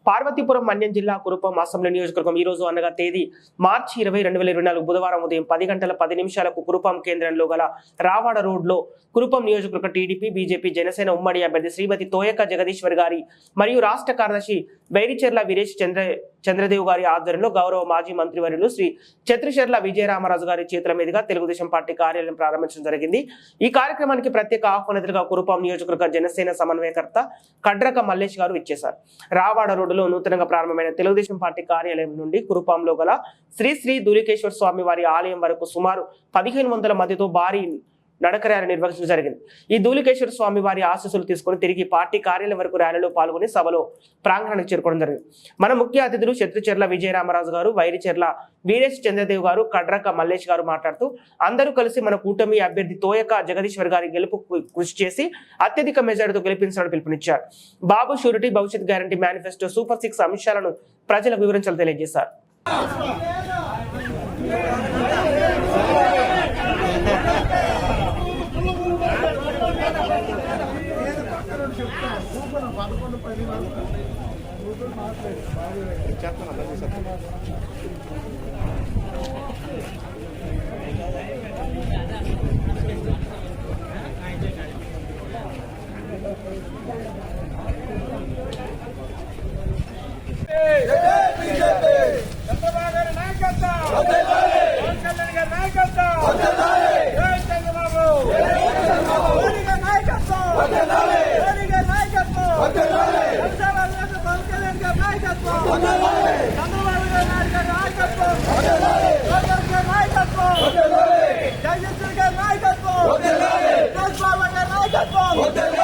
పార్వతీపురం మన్యం జిల్లా కురుపం అసెంబ్లీ నియోజకవర్గం ఈ రోజు అనగా తేదీ మార్చి 20, 2024 బుధవారం ఉదయం 10:10 కురుపం కేంద్రంలో గల రావాడ రోడ్ లో కురుపం నియోజకవర్గ టీడీపీ, బీజేపీ, జనసేన ఉమ్మడి అభ్యర్థి శ్రీమతి తోయక జగదీశ్వర్ గారి మరియు రాష్ట్ర కార్యదర్శి బైరిచెర్ల వీరేష్ చంద్రదేవ్ గారి ఆధ్వర్యంలో గౌరవ మాజీ మంత్రివర్యులు శ్రీ ఛత్రిచెర్ల విజయరామరాజు గారి చేతుల మీదుగా తెలుగుదేశం పార్టీ కార్యాలయం ప్రారంభించడం జరిగింది। ఈ కార్యక్రమానికి ప్రత్యేక ఆహ్వానితులుగా కురుపం నియోజకవర్గ జనసేన సమన్వయకర్త కడ్రక మల్లేష్ గారు ఇచ్చేశారు। రావాడ రోడ్డులో నూతనంగా ప్రారంభమైన తెలుగుదేశం పార్టీ కార్యాలయం నుండి కురుపంలో గల శ్రీ శ్రీ ధూళికేశ్వర స్వామి వారి ఆలయం వరకు సుమారు 1500 మందితో భారీ నడక ర్యాలీ నిర్వహించడం జరిగింది। ఈ ధూళికేశ్వర స్వామి వారి ఆశీస్సులు తీసుకుని తిరిగి పార్టీ కార్యాలయం వరకు ర్యాలీలో పాల్గొని సభలో ప్రాంగణానికి చేరుకోవడం జరిగింది। మన ముఖ్య అతిథులు ఛత్రిచెర్ల విజయరామరాజు గారు, వైరిచెర్ల వీరేష్ చంద్రదేవ్ గారు, కడ్రక మల్లేష్ గారు మాట్లాడుతూ అందరూ కలిసి మన కూటమి అభ్యర్థి తోయక జగదీశ్వర్ గారి గెలుపు కృషి చేసి అత్యధిక మెజారిటీతో గెలిపించాలని పిలుపునిచ్చారు। బాబు షూరిటీ, భవిష్యత్ గ్యారంటీ మేనిఫెస్టో, సూపర్ 6 అంశాలను ప్రజలకు వివరించాలని తెలియజేశారు। నాయకత్వం